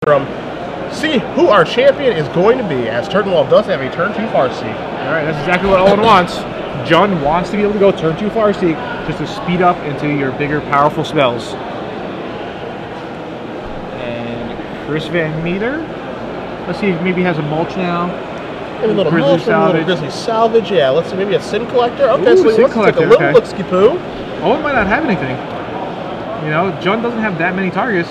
See who our champion is going to be, as Turtenwald does have a turn 2 far seek. All right, that's exactly what Owen wants. John wants to be able to go turn 2 far seek just to speed up into your bigger, powerful spells. And Chris VanMeter. Let's see if maybe he has a mulch now. Maybe a little mulch, maybe a little grizzly salvage. Yeah, let's see, maybe a sin collector. Okay, ooh, so he wants to take a little look-ski-poo. Owen might not have anything. You know, John doesn't have that many targets.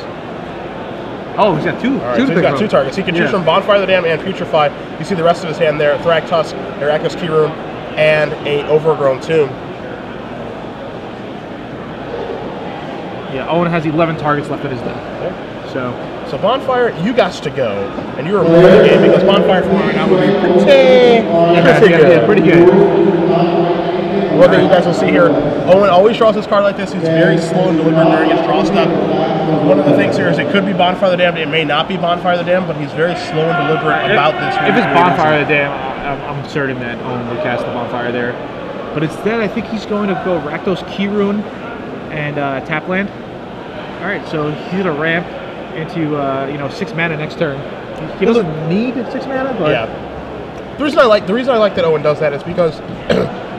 Oh, he's got two. All right, so he's got 2 targets. He can choose from Bonfire the Dam and Putrefy. You see the rest of his hand there: Thragtusk, Arachnos Key Rune, and a Overgrown Tomb. Yeah, Owen has 11 targets left in his deck. Okay. So Bonfire, you got to go, and you are moving the game because Bonfire for right now would be pretty good. Yeah, pretty good. One thing you guys will see here, Owen always draws his card like this. He's very slow and deliberate during his draw step. One of the things here is it could be Bonfire the Dam. It may not be Bonfire the Dam, but he's very slow and deliberate about this. If it's Bonfire the Dam, I'm certain that Owen will cast the Bonfire there. But instead, I think he's going to go Rakdos Key Rune and tap land. All right, so he's gonna ramp into 6 mana next turn. He doesn't need 6 mana, but yeah. The reason I like that Owen does that is because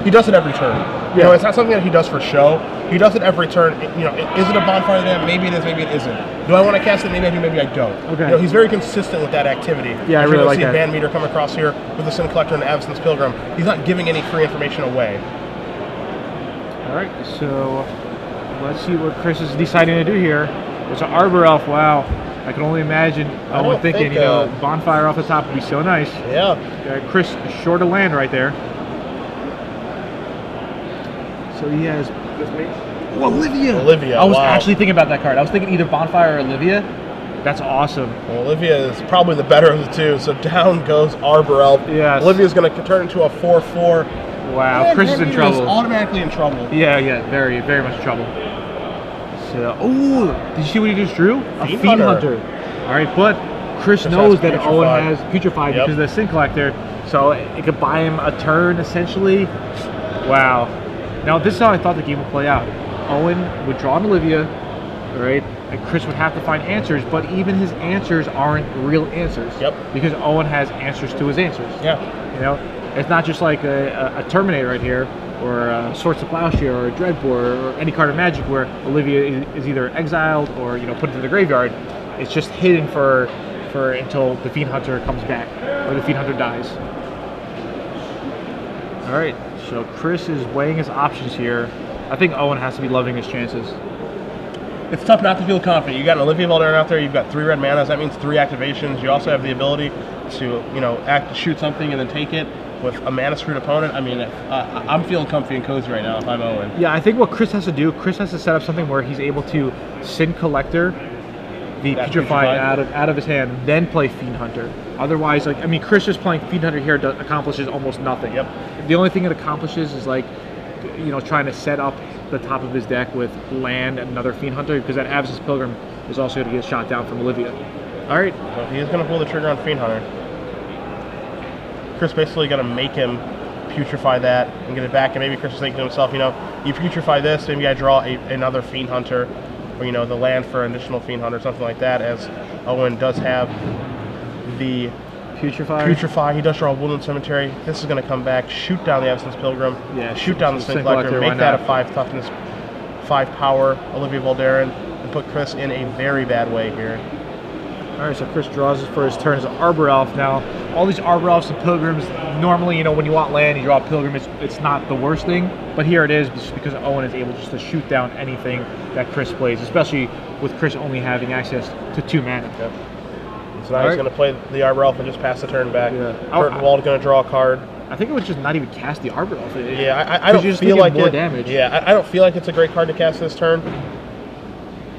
he does it every turn. You know, it's not something that he does for show. He does it every turn. You know, is it a Bonfire Dam? Maybe it is, maybe it isn't. Do I want to cast it? Maybe I do, maybe I don't. Okay. You know, he's very consistent with that activity. Yeah, I really like that. You see VanMeter come across here with the Sin Collector and the Absence Pilgrim. He's not giving any free information away. All right, so let's see what Chris is deciding to do here. It's an Arbor Elf. Wow. I can only imagine Owen thinking, Bonfire off the top would be so nice. Yeah. Chris short a land right there. So he has Olivia. I was actually thinking about that card. I was thinking either Bonfire or Olivia. That's awesome. Well, Olivia is probably the better of the two. So down goes Arbor Elf. Yes. Olivia's going to turn into a 4/4. Wow, and Chris is in trouble. Automatically in trouble. Yeah, very, very much trouble. So, oh, did you see what he just drew? A Fiend Hunter. All right, but Chris knows that Owen has Putrefy because of the Sin Collector, so it could buy him a turn essentially. Wow. Now this is how I thought the game would play out. Owen would draw an Olivia, all right, and Chris would have to find answers, but even his answers aren't real answers. Yep. Because Owen has answers to his answers. Yeah. You know, it's not just like a Terminator right here, or Swords to Plowshare, or a Dreadbore, or any card of Magic where Olivia is either exiled or put into the graveyard. It's just hidden for until the Fiend Hunter comes back or the Fiend Hunter dies. All right, so Chris is weighing his options here. I think Owen has to be loving his chances. It's tough not to feel confident. You got an Olivia Valdarin out there. You've got 3 red manas. That means 3 activations. You also have the ability to shoot something and then take it with a mana screwed opponent. I mean, I'm feeling comfy and cozy right now if I'm Owen. Yeah, I think what Chris has to do, Chris has to set up something where he's able to Sin Collector the Putrefy out of his hand, then play Fiend Hunter. Otherwise, Chris just playing Fiend Hunter here accomplishes almost nothing. Yep. The only thing it accomplishes is trying to set up the top of his deck with land and another Fiend Hunter, because that Absence Pilgrim is also going to get shot down from Olivia. All right. So he's going to pull the trigger on Fiend Hunter. Chris basically going to make him Putrefy that and get it back, and maybe Chris is thinking to himself, you Putrefy this, maybe I draw another Fiend Hunter, or the land for an additional Fiend Hunter, something like that, as Owen does have the Putrefy. He does draw a Woodland Cemetery. This is going to come back, shoot down the Absence Pilgrim, shoot down the Sin Collector, make that a 5 toughness, 5 power Olivia Valdarin, and put Chris in a very bad way here. All right, so Chris draws for his turn as an Arbor Elf. Now, all these Arbor Elves and Pilgrims, normally, when you want land, you draw a Pilgrim, it's not the worst thing, but here it is, just because Owen is able just to shoot down anything that Chris plays, especially with Chris only having access to 2 mana. Yep. So now he's going to play the Arbor Elf and just pass the turn back. Yeah. Turtenwald going to draw a card. I think it would just not even cast the Arbor Elf. I don't feel like more damage. Yeah, I don't feel like it's a great card to cast this turn.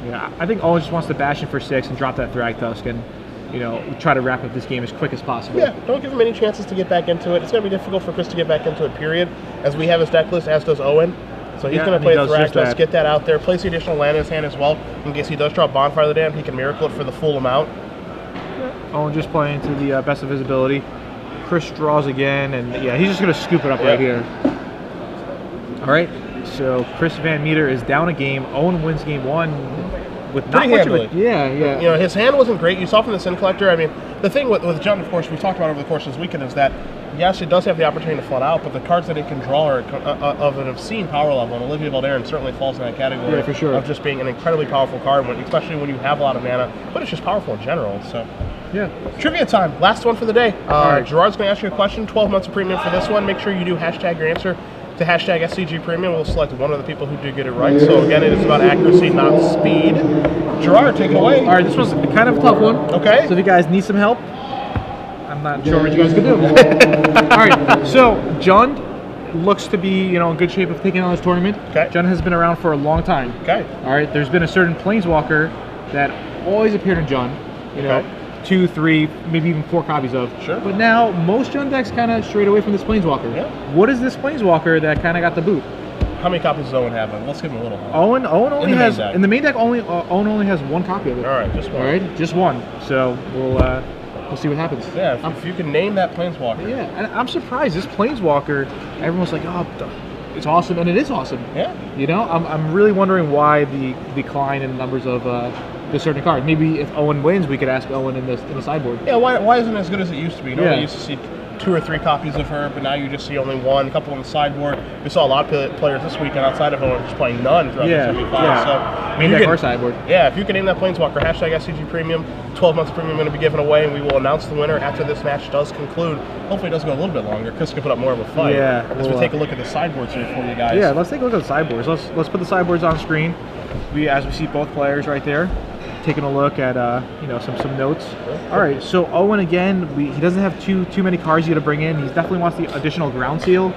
Yeah, I think Owen just wants to bash in for 6 and drop that Thragtusk and, try to wrap up this game as quick as possible. Yeah, don't give him any chances to get back into it. It's going to be difficult for Chris to get back into it, period, as we have his deck list, as does Owen. So he's going to play Thragtusk, get that out there, place the additional land in his hand as well, in case he does draw Bonfire the Dam. He can miracle it for the full amount. Owen just playing to the best of his ability. Chris draws again, and he's just going to scoop it up right here. All right, so Chris VanMeter is down a game. Owen wins game 1. with pretty not much of handily. Yeah. You know, his hand wasn't great. You saw from the Sin Collector. I mean, the thing with Jund, of course, we talked about over the course of this weekend is that, yes, it does have the opportunity to flood out, but the cards that it can draw are of an obscene power level, and Olivia Valderin certainly falls in that category for sure. of just being an incredibly powerful card, especially when you have a lot of mana, but it's just powerful in general. So, yeah. Trivia time. Last one for the day. Right. Gerard's going to ask you a question. 12 months of premium for this one. Make sure you do hashtag your answer to hashtag SCG Premium. We'll select one of the people who do get it right. So again, it is about accuracy, not speed. Gerard, take it away. All right, this was kind of a tough one. Okay. So if you guys need some help, I'm not sure what you guys can do. All right, so Jund looks to be, in good shape of taking on this tournament. Okay. Jund has been around for a long time. Okay. All right, there's been a certain Planeswalker that always appeared in Jund. Okay. 2, 3, maybe even 4 copies of. Sure. But now most Jund decks kind of strayed away from this Planeswalker. Yeah. What is this Planeswalker that kind of got the boot? How many copies does Owen have? Let's give him a little. Owen only has deck. In the main deck. Owen only has 1 copy of it. All right, just one. All right, just 1. So we'll see what happens. Yeah, if you can name that Planeswalker. Yeah, and I'm surprised this Planeswalker. Everyone's like, oh, it's awesome, and it is awesome. Yeah. I'm really wondering why the decline in numbers of this certain card. Maybe if Owen wins, we could ask Owen in the sideboard. Yeah, why isn't it as good as it used to be? Yeah. You used to see 2 or 3 copies of her, but now you just see only 1, a couple on the sideboard. We saw a lot of players this weekend outside of Owen just playing none throughout the 75. Yeah. So, Main deck or sideboard. Yeah, if you can name that Planeswalker, hashtag SCG Premium, 12 months of premium going to be given away, and we will announce the winner after this match does conclude. Hopefully it does go a little bit longer. Chris can put up more of a fight. Yeah. As we take a look at the sideboards here for you guys. Yeah, let's take a look at the sideboards. Let's put the sideboards on screen. As we see both players right there, taking a look at some notes. All right, so Owen again, he doesn't have too many cards you got to bring in. He definitely wants the additional ground seal.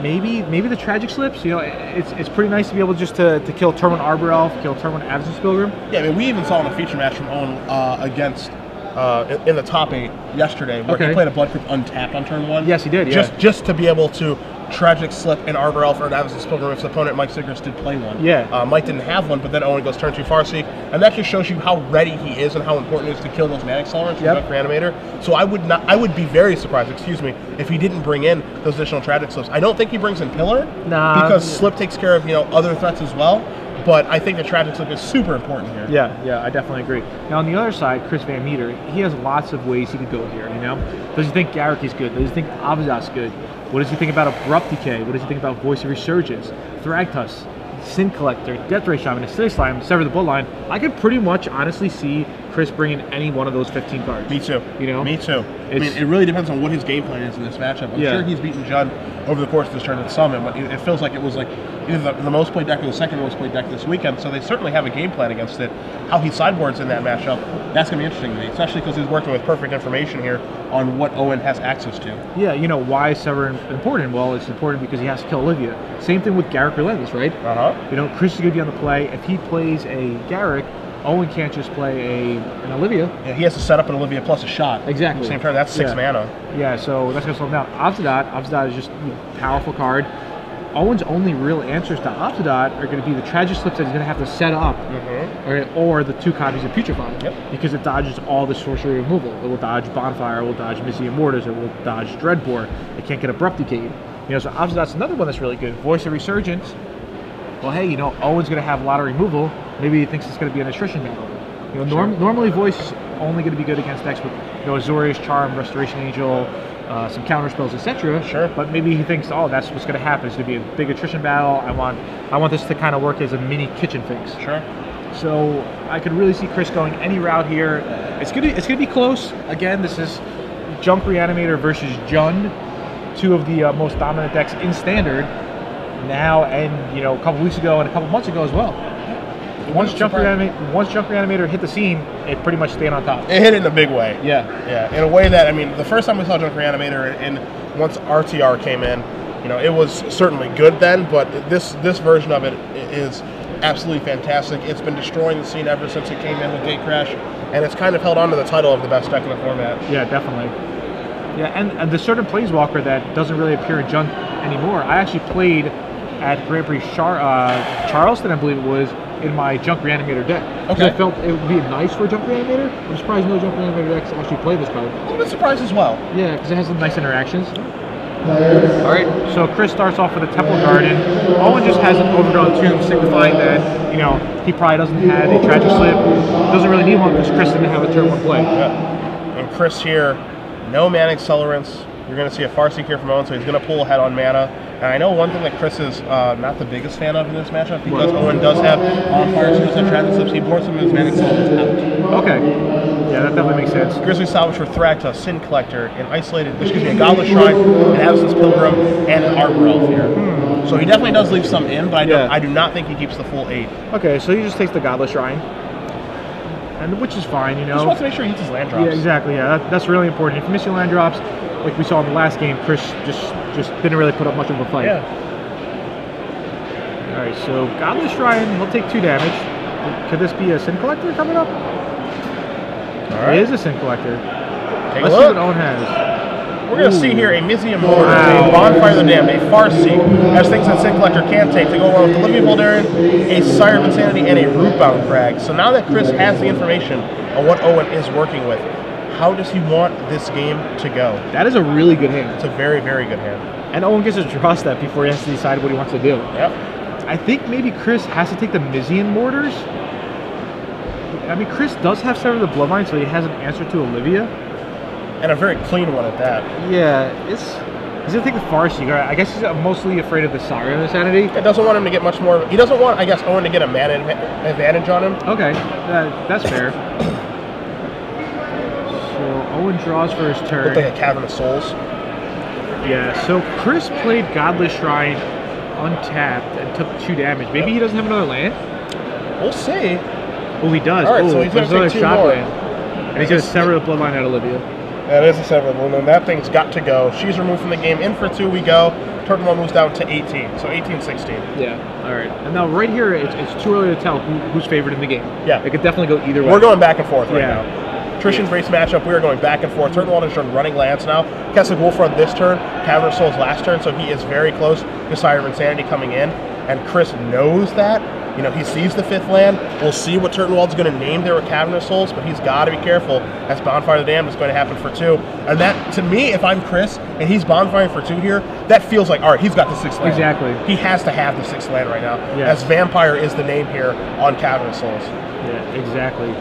Maybe the tragic slips. It's pretty nice to be able just to kill Turtenwald Arbor Elf, kill Turtenwald Absence Pilgrim. Yeah, I mean, we even saw in a feature match from Owen against in the top 8 yesterday, where he played a Blood Crypt untapped on turn 1. Yes, he did. Yeah. Just to be able to tragic slip an Arbor Elf or an Absence Pilgrim if his opponent Mike Sigrist did play one. Yeah. Mike didn't have one, but then Owen goes turn 2 Farseek, and that just shows you how ready he is and how important it is to kill those mana accelerants with Junk Reanimator. So I would be very surprised, if he didn't bring in those additional tragic slips. I don't think he brings in Pillar, because slip takes care of other threats as well. But I think the tragic slip is super important here. Yeah, I definitely agree. Now on the other side, Chris VanMeter, he has lots of ways he could go here. Does he think Garruk is good? Does he think Avazat's good? What does he think about Abrupt Decay? What does he think about Voice of Resurgence, Thragtusk, Sin Collector, Death Ray Shaman, Acidic Slime, Sever the Bloodline? I could pretty much honestly see Chris bringing any one of those 15 cards. Me too. Me too. I mean, it really depends on what his game plan is in this matchup. I'm sure he's beaten Judd over the course of this tournament summit, but it feels like it was like either the most played deck or the second most played deck this weekend, so they certainly have a game plan against it. How he sideboards in that matchup, that's going to be interesting to me, especially because he's working with perfect information here on what Owen has access to. Yeah, why is Sever important? Well, it's important because he has to kill Olivia. Same thing with Garruk Relentless, right? Chris is going to be on the play. If he plays a Garruk, Owen can't just play an Olivia. Yeah, he has to set up an Olivia plus a shot. Exactly. At the same turn, that's 6 mana. Yeah, so that's going to slow him down. Avzadot is just a powerful card. Owen's only real answers to Avzadot are going to be the tragic slips that he's going to have to set up, or the 2 copies of Putrefy, because it dodges all the sorcery removal. It will dodge Bonfire, it will dodge Missy Immortus, it will dodge Dreadbore. It can't get Abrupt Decay. So Avzadot's another one that's really good. Voice of Resurgence. Well, hey, Owen's going to have a lot of removal. Maybe he thinks it's going to be an attrition battle. Normally Voice is only going to be good against decks with Azorius Charm, Restoration Angel, some counter spells, etc. But maybe he thinks, oh, that's what's going to happen. It's going to be a big attrition battle. I want this to kind of work as a mini kitchen fix. So I could really see Chris going any route here. It's gonna be close. Again, this is Junk Reanimator versus Jund, 2 of the most dominant decks in Standard now, and a couple weeks ago and a couple months ago as well. Once Junk Reanimator hit the scene, it pretty much stayed on top. It hit it in a big way. Yeah. In a way that, the first time we saw Junk Reanimator, and once RTR came in, it was certainly good then, but this version of it is absolutely fantastic. It's been destroying the scene ever since it came in with Gatecrash, and it's kind of held on to the title of the best deck in the format. Yeah, definitely. Yeah, and the certain Planeswalker that doesn't really appear in Junk anymore, I actually played at Grand Prix Charleston, I believe it was, in my Junk Reanimator deck. I felt it would be nice for Junk Reanimator. I'm surprised no Junk Reanimator decks actually play this card. A little bit surprised as well. Yeah, because it has some nice interactions. Alright, so Chris starts off with a Temple Garden. Owen just has an overgrown tomb, signifying that, you know, he probably doesn't have a Tragic Slip. Doesn't really need one because Chris didn't have a turn 1 play. Yeah. And Chris here, no mana accelerants. You're going to see a Farseek here from Owen, so he's going to pull ahead on mana. And I know one thing that Chris is not the biggest fan of in this matchup, because Owen does have bonfires, he does have Tragic Slips, he bore some of his mana accelerants out. Okay. Yeah, that definitely makes sense. Grizzly Salvage for Thragta, Sin Collector, an isolated, excuse me, a Godless Shrine, an Absence Pilgrim, and an Arbor Elf here. So he definitely does leave some in, but I do not think he keeps the full 8. Okay, so he just takes the Godless Shrine, and which is fine, you know. Just wants to make sure he hits his land drops. Yeah, exactly. Yeah, that's really important. If you miss your land drops, like we saw in the last game, Chris just didn't really put up much of a fight. Yeah. All right, so Godless Shrine, he'll take 2 damage. Could this be a Sin Collector coming up? All right. It is a Sin Collector. Let's see what Owen has. We're going to see here a Mizium Mortar, a Bonfire of the Damned, a Farseek, as things that Sin Collector can take to go along with the Living Voldaren, a Sire of Insanity, and a Rootbound Crag. So now that Chris has the information on what Owen is working with, how does he want this game to go? That is a really good hand. It's a very, very good hand. And Owen gets to draw step before he has to decide what he wants to do. Yep. I think maybe Chris has to take the Mizian Mortars. I mean, Chris does have Sever the Bloodline, so he has an answer to Olivia. And a very clean one at that. Yeah, he's going to take the Farseek. I guess he's mostly afraid of the Sire of Insanity. It doesn't want him to get much more. He doesn't want, I guess, Owen to get a mana advantage on him. Okay, that's fair. So Owen draws for his turn. Looked like a Cavern of Souls. Yeah, so Chris played Godless Shrine untapped and took 2 damage. Maybe he doesn't have another land? We'll see. Oh, he does. All right, so he's going to take 2 more. And he's going to sever the Bloodline out of Olivia. That is a Sever the Bloodline. That thing's got to go. She's removed from the game. In for 2 we go. Turtenwald moves down to 18. So 18-16. Yeah, all right. And now right here, it's too early to tell who's favored in the game. Yeah. It could definitely go either way. We're going back and forth right now. Tristan's race matchup, we are going back and forth. Turtenwald is running lands now. Kessig Wolfrun this turn, Cavern of Souls last turn, so he is very close to Sire of Insanity coming in. And Chris knows that. You know, he sees the 5th land. We'll see what Turtenwald's going to name there with Cavern of Souls, but he's got to be careful. That's Bonfire of the Damned is going to happen for 2. And that, to me, if I'm Chris and he's bonfiring for 2 here, that feels like, all right, he's got the 6th land. Exactly. He has to have the 6th land right now, yes. as Vampire is the name here on Cavern of Souls. Yeah, exactly.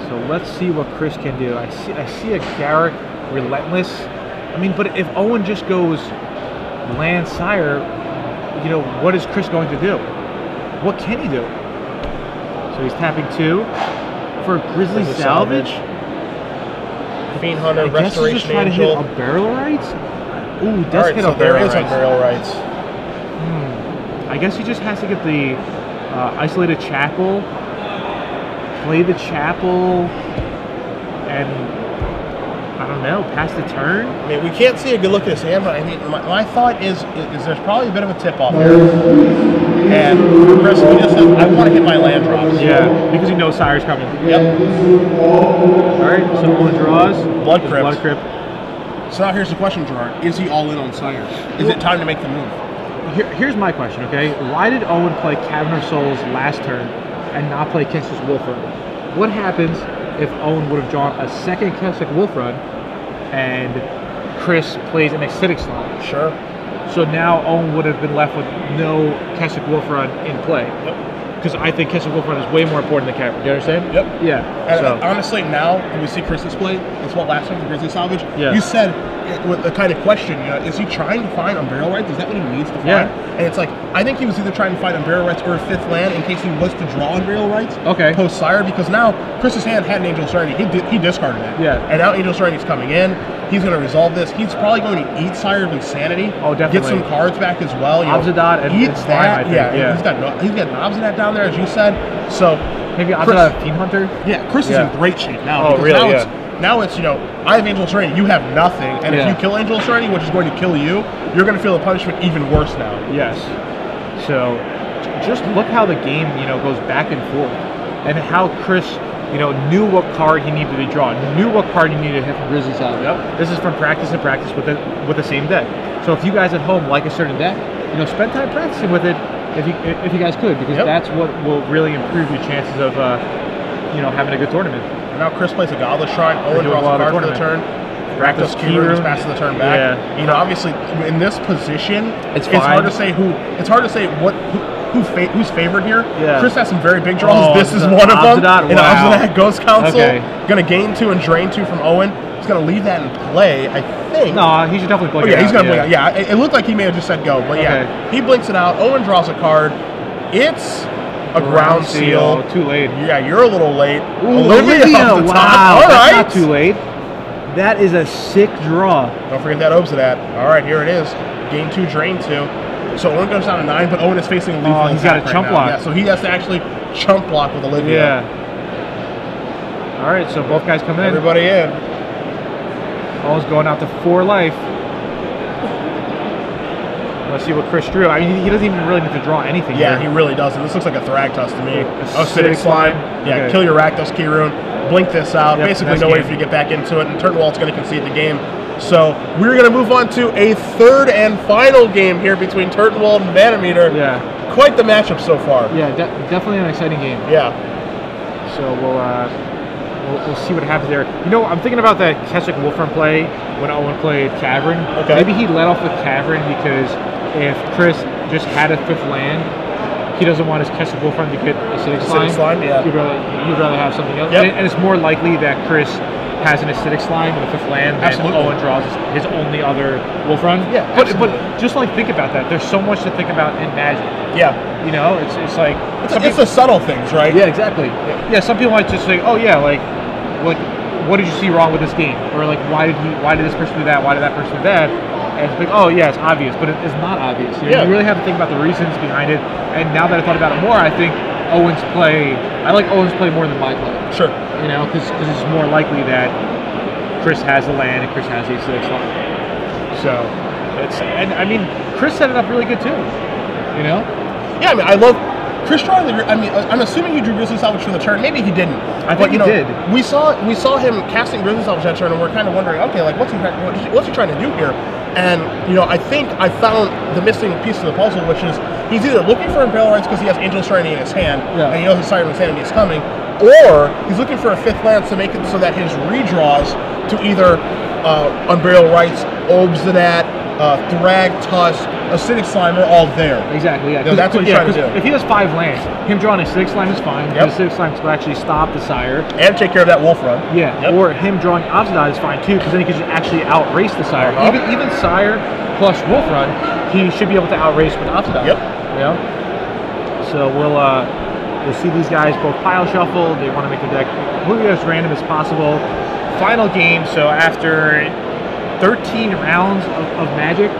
So let's see what Chris can do. I see a Garrett Relentless. I mean, but if Owen just goes land Sire, you know, what is Chris going to do? What can he do? So he's tapping 2 for Grizzly Salvage. Fiend Hunter, Restoration Angel. I guess he's just trying to hit a Burial Rites? Ooh, does hit a Burial Rites. There is a Burial Rites. I guess he just has to get the Isolated Chapel, play the Chapel, and I don't know, pass the turn? I mean, we can't see a good look at his hand, but I mean, my thought is there's probably a bit of a tip-off here. And Chris, he just says, I want to hit my land drops. Yeah, because he knows Sire's coming. Yep. Alright, so Owen draws. Blood Crypt. Blood Crypt. So now here's the question, Gerard. Is he all in on Sire? Is it time to make the move? Here's my question, okay? Why did Owen play Cavern of Souls last turn and not play Kessig Wolfrun? What happens if Owen would have drawn a second Kessig Wolfrun and Chris plays an Acidic Slime? Sure. So now Owen would have been left with no Kessig Wolfrun in play. Yep. Because I think Kessig Wolfrun is way more important than Cavern. Do you understand? Yep. Yeah. And so honestly, now when we see Chris's play, it's what last time the Grizzly Salvage. Yeah. You said with the kind of question, you know, is he trying to find Unburial Rites? Is that what he needs to find? Yeah. And it's like, I think he was either trying to find Unburial Rites or a 5th land in case he was to draw Unburial Rites. Okay. Post Sire, because now Chris's hand had an Angel Serenity. He discarded it. Yeah. And now Angel Serenity's coming in. He's going to resolve this. He's probably going to eat Sire of Insanity. Oh, definitely. Get some cards back as well. Obsidat and eats Slime, that. I think. Yeah. He's got Obsidat down there, as you said. So maybe Obsidat Fiend Hunter? Yeah, Chris is in great shape now. Oh, really? Now it's, you know, I have Angel Serenity, you have nothing, and if you kill Angel Serenity, which is going to kill you, you're going to feel the punishment even worse now. Yes. So just look how the game, you know, goes back and forth, and how Chris, you know, knew what card he needed to draw, knew what card he needed to hit from Grizzly Salvage. Yep. This is from practice to practice with the same deck. So if you guys at home like a certain deck, you know, spend time practicing with it if you guys could, because that's what will really improve your chances of, you know, having a good tournament. And now Chris plays a Godless Shrine. Owen draws a card for the turn. Rakdos key runes passes the turn back. Yeah. You know, obviously in this position, it's hard to say who's favored here. Yeah. Chris has some very big draws. This is one of them. And Obsidat Ghost Council. Going to gain 2 and drain 2 from Owen. He's going to leave that in play, I think. No, he should definitely blink it out. He's going to blink it out. Yeah, it looked like he may have just said go. But yeah, he blinks it out. Owen draws a card. It's a ground seal. Too late. Yeah, you're a little late. Ooh, Olivia off the top. All right. That's not too late. That is a sick draw. Don't forget that Obsidat. All right, here it is. Gain 2, drain 2. So Owen goes down to 9, but Owen is facing a lethal attack. He's got a chump block. Yeah, so he has to actually chump block with Olivia. Yeah. All right, so both guys come in. Everybody in. Owen's going out to 4 life. Let's see what Chris drew. I mean, he doesn't even really need to draw anything. Yeah, here. he really doesn't. This looks like a Thragtusk to me. Acidic Slime. Yeah, kill your Rakdos key rune. Blink this out. Basically, no way for you to get back into it. And Turtenwald's going to concede the game. So we're going to move on to a third and final game here between Turtenwald and VanMeter. Yeah. Quite the matchup so far. Yeah, definitely an exciting game. Yeah. So we'll see what happens there. You know, I'm thinking about that Keswick Wolfram play when Owen played Cavern. Okay. Maybe he let off with Cavern because if Chris just had a 5th land, he doesn't want his Keswick Wolfram to get Acidic Slime. Yeah. He'd rather have something else. Yep. And it's more likely that Chris has an Acidic Slime in the 5th land than Owen draws his only other Wolfram. Yeah, but just like think about that. There's so much to think about in Magic. Yeah. You know, it's like it's the subtle things, right? Yeah, exactly. Yeah, some people might just say, oh yeah, like what did you see wrong with this game? Or like why did this person do that? Why did that person do that? And it's like, oh yeah, it's obvious, but it's not obvious. You really have to think about the reasons behind it. And now that I thought about it more, I think I like Owen's play more than my play. Sure. You know, because it's more likely that Chris has the land and Chris has the Acidic Slime. So and I mean, Chris set it up really good too. You know? Yeah, I mean, I love Chris drawing the. I mean, I'm assuming he drew Grizzly Salvage for the turn. Maybe he didn't. I think he did. We saw him casting Grizzly Salvage that turn, and we're kind of wondering, okay, like what's he trying to do here? And you know, I think I found the missing piece of the puzzle, which is he's either looking for Impale Rights because he has Angel Serenity in his hand, and he knows his Siren Insanity is coming, or he's looking for a 5th land to make it so that his redraws to either Unburial Rights, Obsidat, Thragtusk, Acidic Slime are all there. Exactly, yeah. That's what he's trying to do. If he has 5 lands, him drawing Acidic Slime is fine. Because Acidic Slime will actually stop the Sire. And take care of that Wolf Run. Yeah, or him drawing Obsidat is fine too, because then he can just actually outrace the Sire. Even Sire plus Wolf Run, he should be able to outrace with Obsidat. Yep. You know? So we'll see these guys both pile shuffle. They want to make the deck completely as random as possible. Final game, so after 13 rounds of Magic,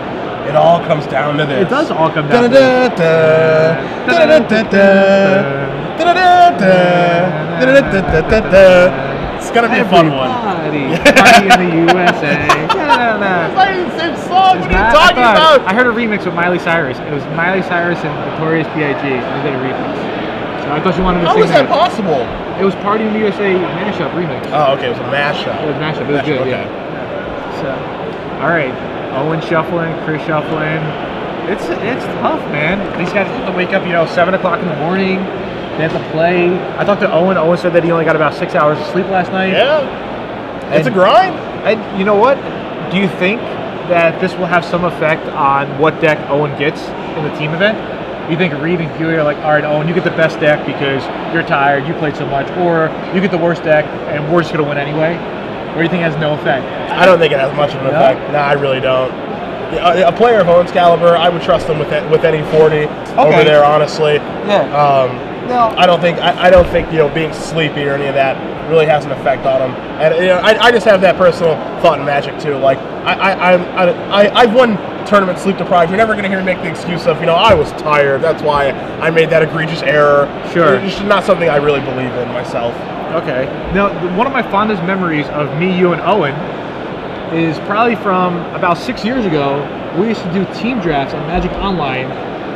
it all comes down to this. It does all come down to this. It's gonna be a fun one. Party in the USA. It's not even the same song. What are you talking about? I heard a remix with Miley Cyrus. It was Miley Cyrus and Notorious B.I.G. They did a remix. So I thought you wanted to sing that. How was that possible? It was Party in the USA mashup remix. Oh, okay. It was a mashup. It was mashup. It was good. Okay. Yeah. So, all right. Owen shuffling, Chris shuffling. It's tough, man. These guys have to wake up, 7 o'clock in the morning. They have to play. I talked to Owen. Owen said that he only got about 6 hours of sleep last night. Yeah. It's a grind. And you know what? Do you think that this will have some effect on what deck Owen gets in the team event? You think Reed and Huey are like, all right, Owen, you get the best deck because you're tired, you played so much, or you get the worst deck and we're just going to win anyway? Or do you think it has no effect? I don't think it has much of an effect. No, I really don't. A player of Owen's caliber, I would trust him with any 40 over there, honestly. Yeah. No, I don't think being sleepy or any of that really has an effect on him. And I just have that personal thought in Magic too. Like I've won tournament sleep deprived. You're never going to hear me make the excuse of I was tired. That's why I made that egregious error. Sure. It's just not something I really believe in myself. Okay. Now, one of my fondest memories of me, you, and Owen is probably from about 6 years ago. We used to do team drafts on Magic Online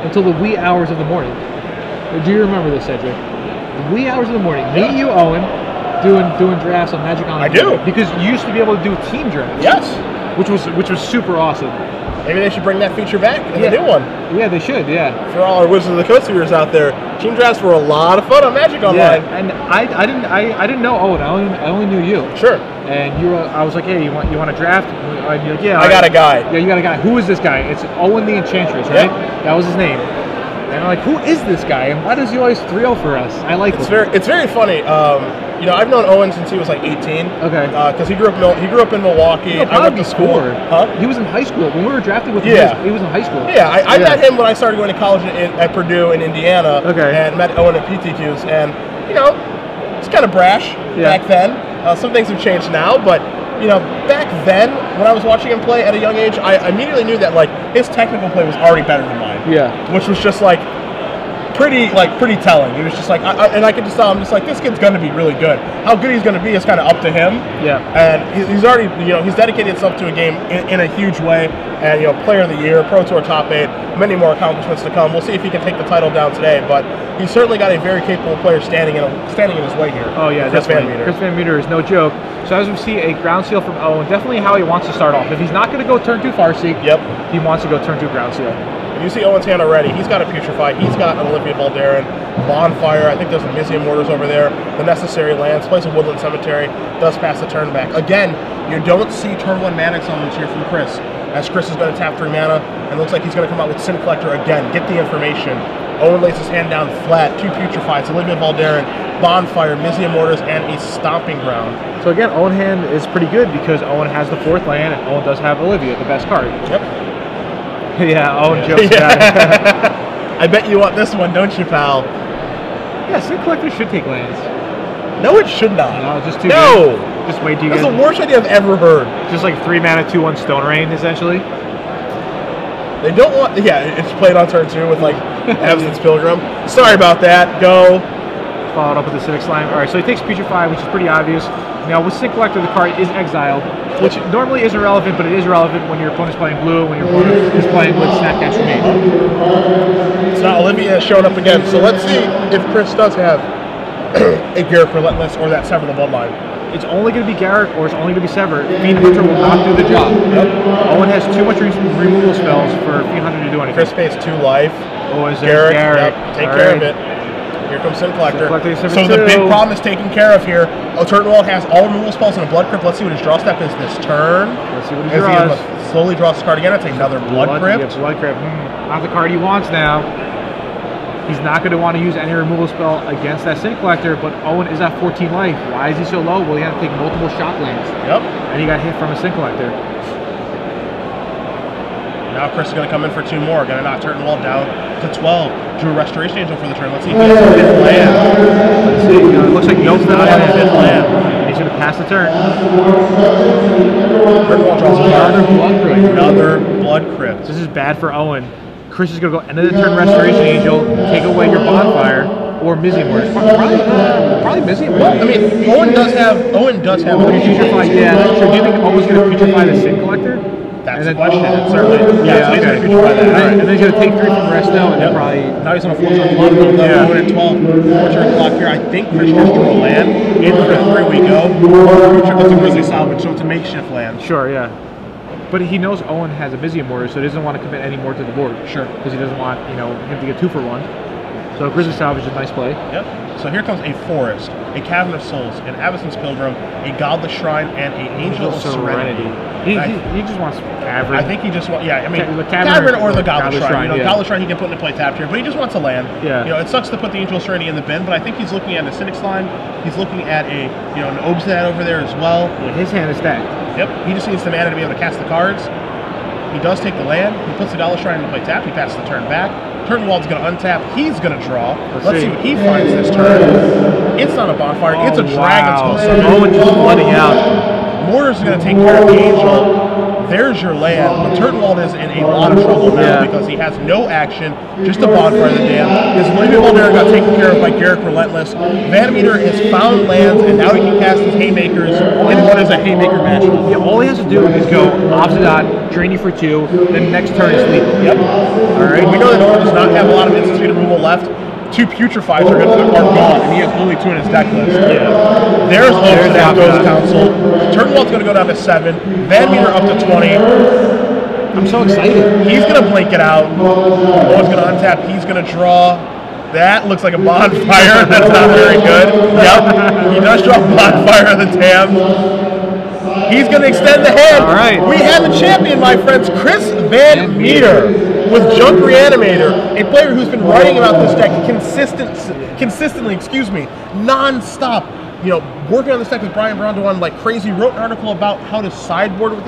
until the wee hours of the morning. Do you remember this, Cedric? The wee hours of the morning. Me, you, Owen, doing drafts on Magic Online. I do. Because you used to be able to do team drafts. Yes. Which was super awesome. Maybe they should bring that feature back in the new one. Yeah, they should, yeah. For all our Wizards of the Coast viewers out there, team drafts were a lot of fun on Magic Online. Yeah, and I didn't know Owen. I only knew you. Sure. And I was like, hey, you want to draft? And you're like, yeah. I got a guy. Yeah, you got a guy. Who is this guy? It's Owen the Enchantress, right? Yep. That was his name. And I'm like, who is this guy? And why does he always 3-0 for us? I like it. It's very funny. You know, I've known Owen since he was like 18. Okay. Because he grew up in Milwaukee. I went to school. Huh? He was in high school when we were drafted with him. He was in high school. Yeah, I met him when I started going to college at Purdue in Indiana. Okay. And met Owen at PTQs, and you know, it's kind of brash back then. Some things have changed now, but you know, back then when I was watching him play at a young age, I immediately knew that like his technical play was already better than mine. Yeah. Which was just like pretty telling. He was just like, and I could just tell, I'm just like, this kid's going to be really good. How good he's going to be is kind of up to him. Yeah. And he's already, you know, he's dedicated himself to a game in a huge way. And, you know, Player of the Year, Pro Tour top 8, many more accomplishments to come. We'll see if he can take the title down today, but he's certainly got a very capable player standing in his way here. Oh, yeah, Chris VanMeter. Chris VanMeter is no joke. So as we see, a ground seal from Owen, definitely how he wants to start off. If he's not going to go turn 2 Farseek, he wants to go turn 2 ground seal. And you see Owen's hand already. He's got a Putrefy. He's got an Olivia Valderin, Bonfire. I think there's some Mysium Mortars over there. The necessary lands. Plays a Woodland Cemetery. Does pass the turn back. Again, you don't see turn 1 Manic summons here from Chris. As Chris is going to tap 3 mana, and looks like he's going to come out with Sin Collector again. Get the information. Owen lays his hand down flat. 2 Putrefys. Olivia Valderin, Bonfire, Mysium Mortars, and a Stomping Ground. So again, Owen hand is pretty good because Owen has the 4th land, and Owen does have Olivia, the best card. Yep. Yeah, Owen jokes about it. I bet you want this one, don't you, pal? Yeah, Sin Collector should take lands. No, it should not. No, just too No! good. Just wait till you That's get... the worst idea I've ever heard. Just like 3 mana, 2/1 Stone Rain, essentially. They don't want... Yeah, it's played on turn 2 with, like, Absence Pilgrim. Sorry about that. Go. Followed up with the Civic Slime. Alright, so he takes Putrefy, which is pretty obvious. Now, with Sin Collector, the card is exiled, which normally is irrelevant, but it is relevant when your opponent's playing blue, when your opponent is playing with Snapcaster Mage. It's not Olivia showing up again, so let's see if Chris does have a Garruk Relentless or that Sever the Bloodline. It's only going to be Garruk or it's only going to be Sever. Fiend Hunter will not do the job. Owen has too much removal spells for Fiend Hunter to do anything. Chris pays 2 life. Oh, is there Garruk? Yep, take care of it. Here comes Sin Collector. So the big problem is taken care of here. Turtenwald has all removal spells and a Blood Crypt. Let's see what his draw step is this turn. Let's see what he draws. He slowly draws this card again. It's another Blood Crypt. Yeah, Blood Crypt. Not the card he wants now. He's not going to want to use any removal spell against that Sin Collector, but Owen is at 14 life. Why is he so low? Well, he had to take multiple shot lands. Yep. And he got hit from a Sin Collector. Now Chris is going to come in for 2 more. Going to knock Turtenwald down to 12. Drew a Restoration Angel for the turn. Let's see if he has a 5th land. Let's see. It looks like no not have a 5th land. He's going to pass the turn. Turtenwald draws a card. Another Blood Crypt. Another Blood Crypt. This is bad for Owen. Chris is going to go end of the turn Restoration Angel, take away your Bonfire, or Mysium Mortars. Probably Mysium Mortars. Well, I mean, Owen does have a Putrefy. Yeah, that's true. Do you think Owen's going to Putrefy the Sin Collector? That's the question. It's certainly. Yeah, okay. He's going to Right. And then he's going to take 3 from Resto, and then probably... Now he's on a 4-turn clock. Owen at 12. 4-turn clock here. I think Chris just drew a land. In for 3 we go. It's a Grizzly Salvage, so it's a makeshift land. Sure, yeah. But he knows Owen has a Mysium Mortar, so he doesn't want to commit any more to the board. Sure. Because he doesn't want, him to get 2 for 1. So Grizzly Salvage is a nice play. Yep. So here comes a Forest, a Cavern of Souls, an Absence Pilgrim, a Godless Shrine, and an Angel of Serenity. He just wants Cavern. I think he just wants, yeah, I mean, the Cavern or the Godless Shrine. Yeah. Godless Shrine he can put into play tapped here, but he just wants a land. Yeah. It sucks to put the Angel of Serenity in the bin, but I think he's looking at a Cynic Slime. He's looking at an Obsidian over there as well. Yeah, his hand is stacked. Yep. He just needs the mana to be able to cast the cards. He does take the land. He puts the Godless Shrine into play tap. He passes the turn back. Turtenwald's going to untap. He's going to draw. Let's see what he finds this turn. It's not a Bonfire. It's a Dragon's Skull Summon. Owen just flooding out. Mortar's going to take care of the Angel. There's your land. But Turtenwald is in a lot of trouble now because he has no action. Just a Bonfire of the Dam. His Olivia Valderin got taken care of by Garruk Relentless. VanMeter has found lands, and now he can cast his Haymakers in what is a Haymaker match. Yeah, all he has to do is go Obsidian, drain you for 2, then next turn is lethal. Yep. Alright. We know that Owen does not have a lot of instant speed removal left. 2 Putrefys are gone, and he has only 2 in his deck list. Yeah. There's Obsidian Ghost Council. Turtenwald's going to go down to 7. VanMeter up to 20. I'm so excited. He's going to blink it out. Owen's going to untap. He's going to draw. That looks like a bonfire. That's not very good. Yep. He does draw bonfire of the Tams. He's going to extend the hand. All right. We have a champion, my friends. Chris VanMeter with Junk Reanimator, a player who's been writing about this deck consistently, non-stop. You know, working on this deck with Brian Brown like crazy. Wrote an article about how to sideboard with this